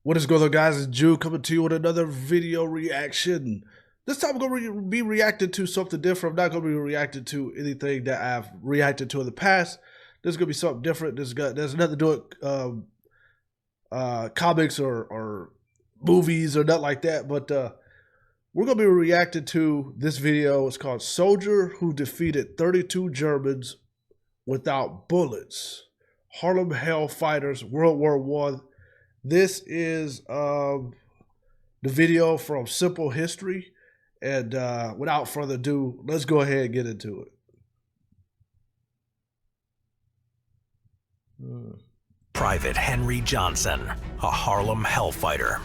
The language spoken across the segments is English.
What is going on, guys? It's Jew coming to you with another video reaction. This time I'm going to be reacting to something different. I'm not going to be reacting to anything that I've reacted to in the past. This is going to be something different. There's nothing to do with comics or movies or nothing like that. But we're going to be reacting to this video. It's called Soldier Who Defeated 32 Germans Without Bullets. Harlem Hellfighters, World War One. This is the video from Simple History. And without further ado, let's go ahead and get into it. Private Henry Johnson, a Harlem Hellfighter.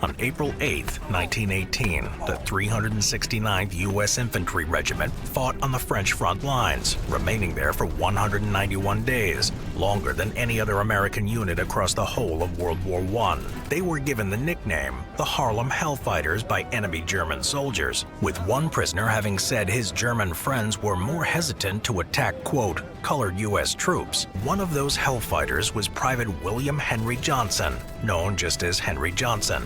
On April 8, 1918, the 369th U.S. Infantry Regiment fought on the French front lines, remaining there for 191 days, longer than any other American unit across the whole of World War I. They were given the nickname the Harlem Hellfighters by enemy German soldiers, with one prisoner having said his German friends were more hesitant to attack, quote, colored U.S. troops. One of those Hellfighters was Private William Henry Johnson, known just as Henry Johnson.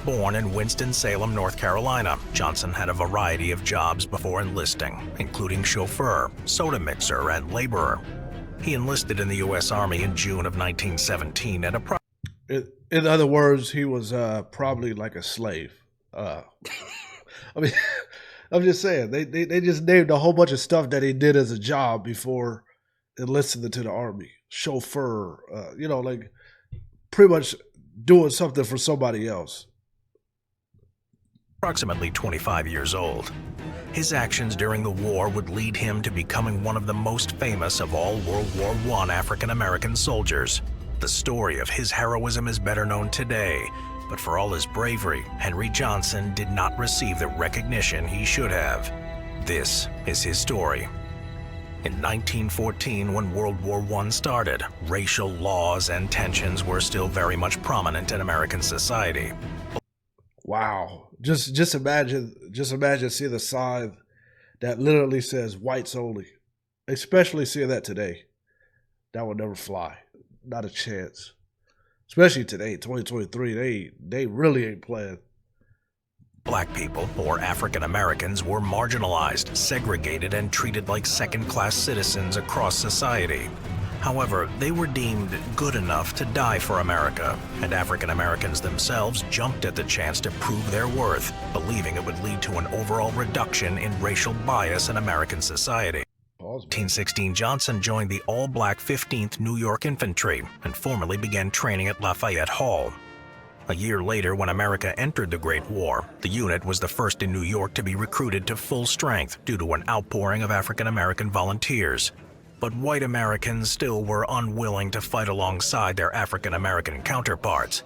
Born in Winston-Salem, North Carolina, Johnson had a variety of jobs before enlisting, including chauffeur, soda mixer, and laborer. He enlisted in the U.S. Army in June of 1917 at In other words, he was probably like a slave. I mean, I'm just saying, they just named a whole bunch of stuff that he did as a job before enlisting into the Army. Chauffeur, like pretty much doing something for somebody else. approximately 25 years old. His actions during the war would lead him to becoming one of the most famous of all World War I African-American soldiers. The story of his heroism is better known today, but for all his bravery, Henry Johnson did not receive the recognition he should have. This is his story. In 1914, when World War I started, racial laws and tensions were still very much prominent in American society. Wow. Just imagine seeing a sign that literally says whites only. Especially seeing that today. That would never fly. Not a chance. Especially today, 2023. They really ain't playing. Black people, or African Americans, were marginalized, segregated, and treated like second-class citizens across society. However, they were deemed good enough to die for America, and African Americans themselves jumped at the chance to prove their worth, believing it would lead to an overall reduction in racial bias in American society. In 1916, Johnson joined the all-black 15th New York Infantry and formally began training at Lafayette Hall. A year later, when America entered the Great War, the unit was the first in New York to be recruited to full strength due to an outpouring of African American volunteers. But white Americans still were unwilling to fight alongside their African American counterparts.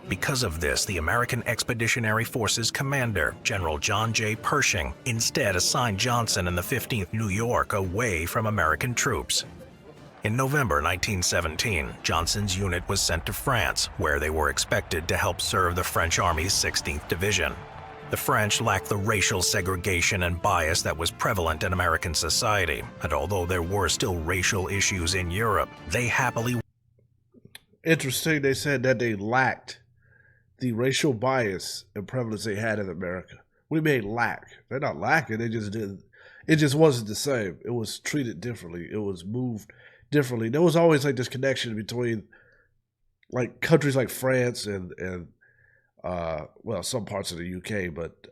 Because of this, the American Expeditionary Forces commander, General John J. Pershing, instead assigned Johnson and the 15th New York away from American troops. In November 1917, Johnson's unit was sent to France, where they were expected to help serve the French Army's 16th Division. The French lacked the racial segregation and bias that was prevalent in American society, and although there were still racial issues in Europe, they happily... Interesting, they said that they lacked the racial bias and prevalence they had in America. We may lack. They're not lacking, they just didn't. It just wasn't the same. It was treated differently. It was moved differently. There was always like this connection between like countries like France and some parts of the UK, but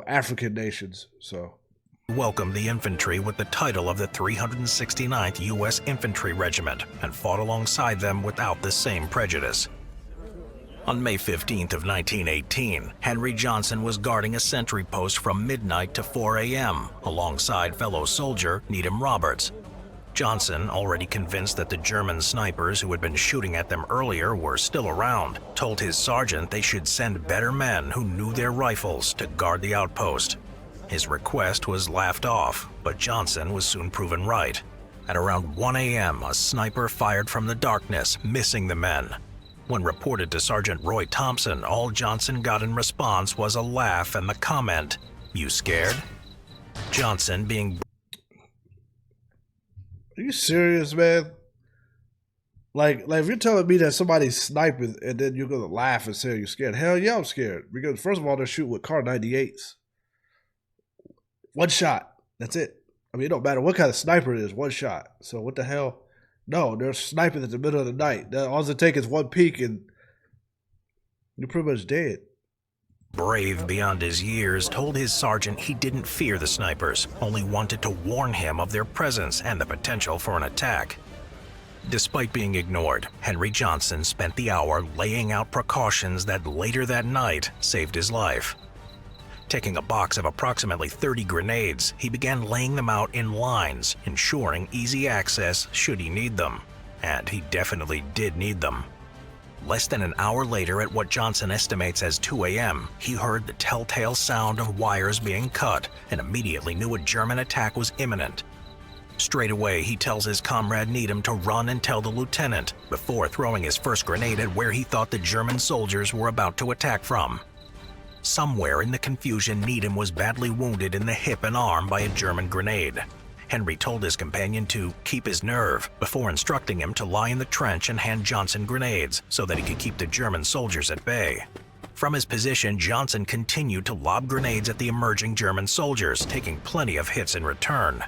African nations. So welcomed the infantry with the title of the 369th U.S. Infantry Regiment and fought alongside them without the same prejudice. On May 15th of 1918, Henry Johnson was guarding a sentry post from midnight to 4 a.m. alongside fellow soldier Needham Roberts. Johnson, already convinced that the German snipers who had been shooting at them earlier were still around, told his sergeant they should send better men who knew their rifles to guard the outpost. His request was laughed off, but Johnson was soon proven right. At around 1 a.m., a sniper fired from the darkness, missing the men. When reported to Sergeant Roy Thompson, all Johnson got in response was a laugh and the comment, "You scared?" Johnson, being Are you serious, man? Like if you're telling me that somebody's sniping and then you're gonna laugh and say you're scared, hell yeah, I'm scared. Because first of all, they're shooting with Kar 98s. One shot. That's it. I mean, it don't matter what kind of sniper it is, one shot. So what the hell? No, they're sniping at the middle of the night. All it takes is one peek and you're pretty much dead. Brave beyond his years, told his sergeant he didn't fear the snipers, only wanted to warn him of their presence and the potential for an attack. Despite being ignored, Henry Johnson spent the hour laying out precautions that later that night saved his life. Taking a box of approximately 30 grenades, he began laying them out in lines, ensuring easy access should he need them. And he definitely did need them. Less than an hour later, at what Johnson estimates as 2 a.m., he heard the telltale sound of wires being cut and immediately knew a German attack was imminent. Straight away, he tells his comrade Needham to run and tell the lieutenant before throwing his first grenade at where he thought the German soldiers were about to attack from. Somewhere in the confusion, Needham was badly wounded in the hip and arm by a German grenade. Henry told his companion to keep his nerve before instructing him to lie in the trench and hand Johnson grenades so that he could keep the German soldiers at bay. From his position, Johnson continued to lob grenades at the emerging German soldiers, taking plenty of hits in return.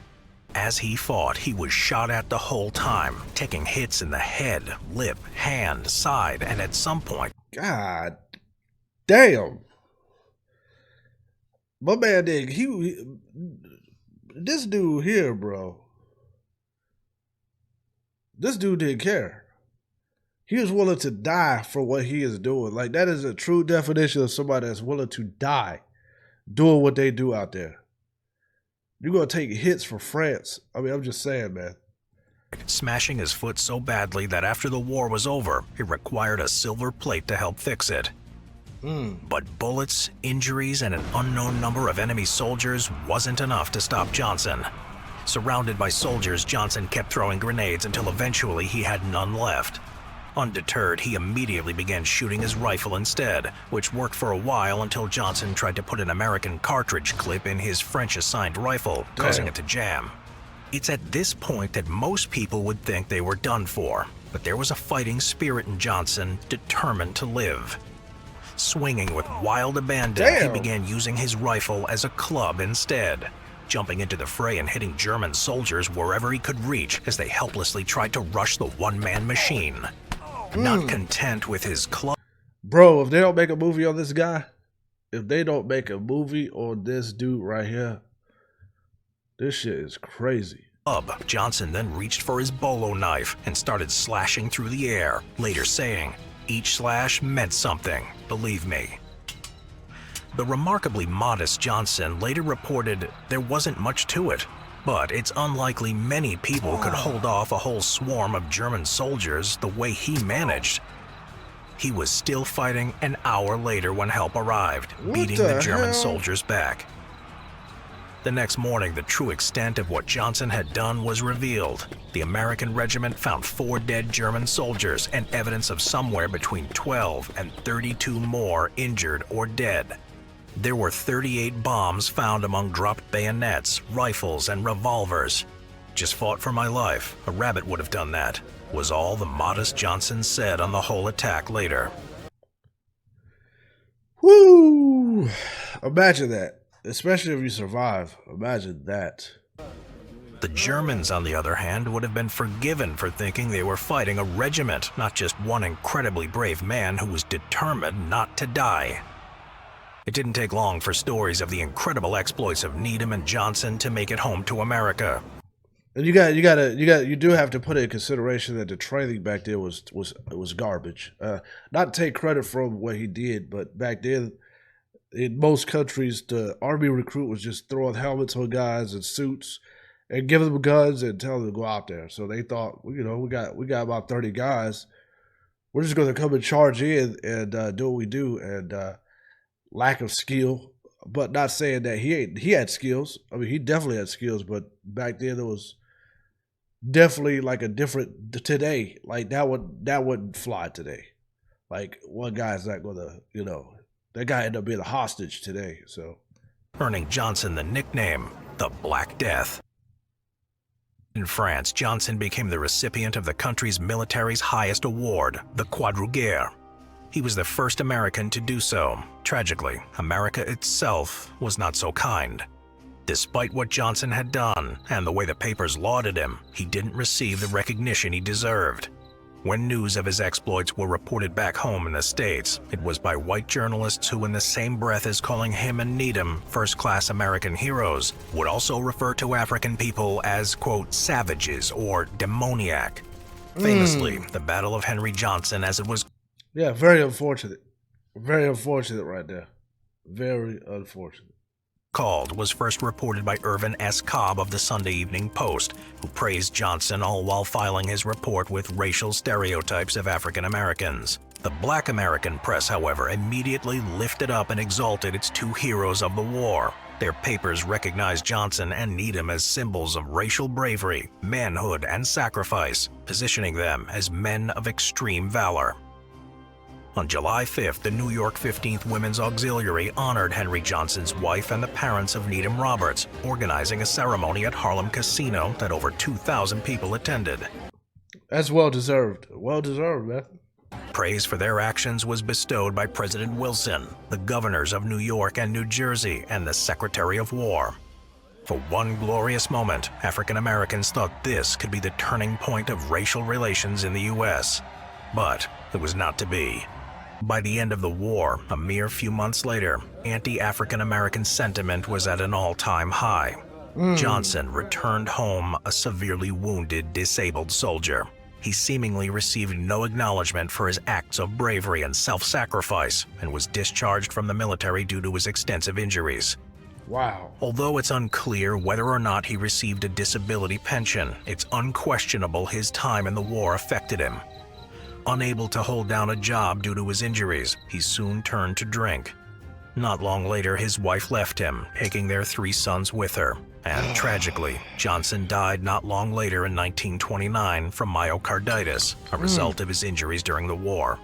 As he fought, he was shot at the whole time, taking hits in the head, lip, hand, side, and at some point... God damn. My man, this dude here, bro. This dude didn't care. He was willing to die for what he is doing. Like, that is a true definition of somebody that's willing to die doing what they do out there. You're going to take hits for France. I mean, I'm just saying, man. Smashing his foot so badly that after the war was over, he required a silver plate to help fix it. But bullets, injuries, and an unknown number of enemy soldiers wasn't enough to stop Johnson. Surrounded by soldiers, Johnson kept throwing grenades until eventually he had none left. Undeterred, he immediately began shooting his rifle instead, which worked for a while until Johnson tried to put an American cartridge clip in his French-assigned rifle, causing it to jam. It's at this point that most people would think they were done for, but there was a fighting spirit in Johnson, determined to live. Swinging with wild abandon, he began using his rifle as a club instead, jumping into the fray and hitting German soldiers wherever he could reach as they helplessly tried to rush the one-man machine. Not content with his club... Bro, if they don't make a movie on this guy, if they don't make a movie on this dude right here, this shit is crazy. Johnson then reached for his bolo knife and started slashing through the air, later saying, "Each slash meant something, believe me." The remarkably modest Johnson later reported there wasn't much to it, but it's unlikely many people could hold off a whole swarm of German soldiers the way he managed. He was still fighting an hour later when help arrived, beating the German soldiers back. The next morning, the true extent of what Johnson had done was revealed. The American regiment found 4 dead German soldiers and evidence of somewhere between 12 and 32 more injured or dead. There were 38 bombs found among dropped bayonets, rifles, and revolvers. "Just fought for my life. A rabbit would have done that," was all the modest Johnson said on the whole attack later. Woo! Imagine that. Especially if you survive. Imagine that. The Germans, on the other hand, would have been forgiven for thinking they were fighting a regiment, not just one incredibly brave man who was determined not to die. It didn't take long for stories of the incredible exploits of Needham and Johnson to make it home to America. And you do have to put in consideration that the training back there was garbage. Not to take credit for what he did, but back then, in most countries, the army recruit was just throwing helmets on guys and suits and giving them guns and telling them to go out there. So they thought, you know, we got about 30 guys. We're just going to come and charge in and do what we do. And lack of skill, but not saying that he had skills. I mean, he definitely had skills, but back then it was definitely like a different today. Like that wouldn't fly today. Like one guy's not going to, you know. That guy ended up being a hostage today, so. Earning Johnson the nickname, the Black Death. In France, Johnson became the recipient of the country's military's highest award, the Croix de Guerre. He was the first American to do so. Tragically, America itself was not so kind. Despite what Johnson had done and the way the papers lauded him, he didn't receive the recognition he deserved. When news of his exploits were reported back home in the States, it was by white journalists who, in the same breath as calling him and Needham first-class American heroes, would also refer to African people as, quote, savages or demoniac. Famously, the Battle of Henry Johnson, as it was Yeah, very unfortunate. Very unfortunate right there. Very unfortunate. called, was first reported by Irvin S. Cobb of the Sunday Evening Post, who praised Johnson all while filing his report with racial stereotypes of African Americans. The Black American press, however, immediately lifted up and exalted its two heroes of the war. Their papers recognized Johnson and Needham as symbols of racial bravery, manhood, and sacrifice, positioning them as men of extreme valor. On July 5th, the New York 15th Women's Auxiliary honored Henry Johnson's wife and the parents of Needham Roberts, organizing a ceremony at Harlem Casino that over 2,000 people attended. That's well deserved. Well deserved, man. Praise for their actions was bestowed by President Wilson, the governors of New York and New Jersey, and the Secretary of War. For one glorious moment, African Americans thought this could be the turning point of racial relations in the U.S. But it was not to be. By the end of the war, a mere few months later, anti-African American sentiment was at an all-time high. Johnson returned home a severely wounded, disabled soldier. He seemingly received no acknowledgement for his acts of bravery and self-sacrifice, and was discharged from the military due to his extensive injuries. Wow. Although it's unclear whether or not he received a disability pension, it's unquestionable his time in the war affected him. Unable to hold down a job due to his injuries, he soon turned to drink. Not long later, his wife left him, taking their 3 sons with her. And tragically, Johnson died not long later in 1929 from myocarditis, a result of his injuries during the war.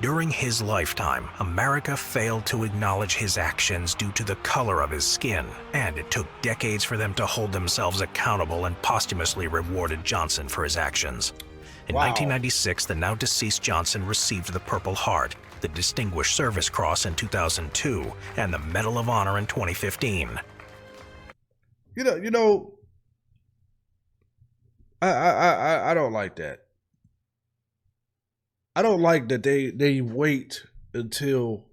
During his lifetime, America failed to acknowledge his actions due to the color of his skin, and it took decades for them to hold themselves accountable and posthumously rewarded Johnson for his actions. In 1996, the now deceased Johnson received the Purple Heart, the Distinguished Service Cross in 2002, and the Medal of Honor in 2015. You know, I don't like that. I don't like that they wait until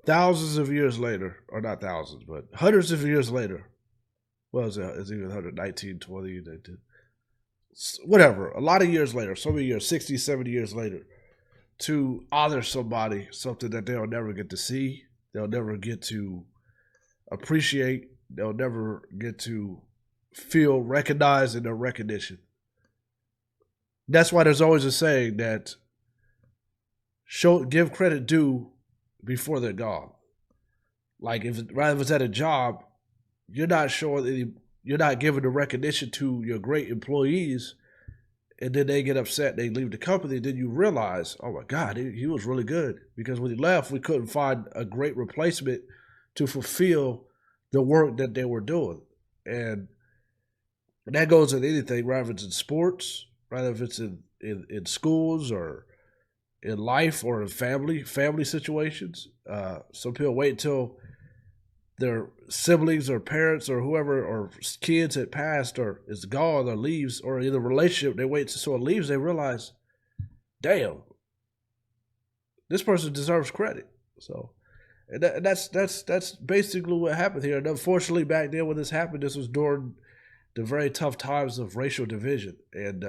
thousands of years later, or not thousands, but hundreds of years later. Well, it's even 119, 20, whatever, a lot of years later, so many years, 60, 70 years later, to honor somebody, something that they'll never get to see, they'll never get to appreciate, they'll never get to feel recognized in their recognition. That's why there's always a saying that give credit due before they're gone. Like if it's at a job, you're not showing you're not giving the recognition to your great employees, and then they get upset, they leave the company, then you realize, oh my God, he was really good. Because when he left, we couldn't find a great replacement to fulfill the work that they were doing. And that goes in anything, whether it's in sports, whether if it's in schools or in life or in family situations. Some people wait until their siblings or parents or whoever or kids had passed or is gone or leaves, or in a relationship, they wait until someone leaves, they realize, damn, this person deserves credit. So, and that's basically what happened here. And unfortunately, back then when this happened, this was during the very tough times of racial division, and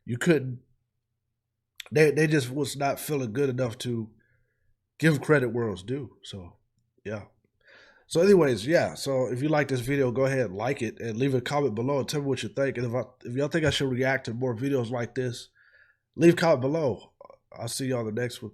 you couldn't. They just was not feeling good enough to give credit where it's due. So, yeah. So anyways, yeah, so if you like this video, go ahead and like it and leave a comment below and tell me what you think. And if y'all think I should react to more videos like this, leave a comment below. I'll see you on the next one.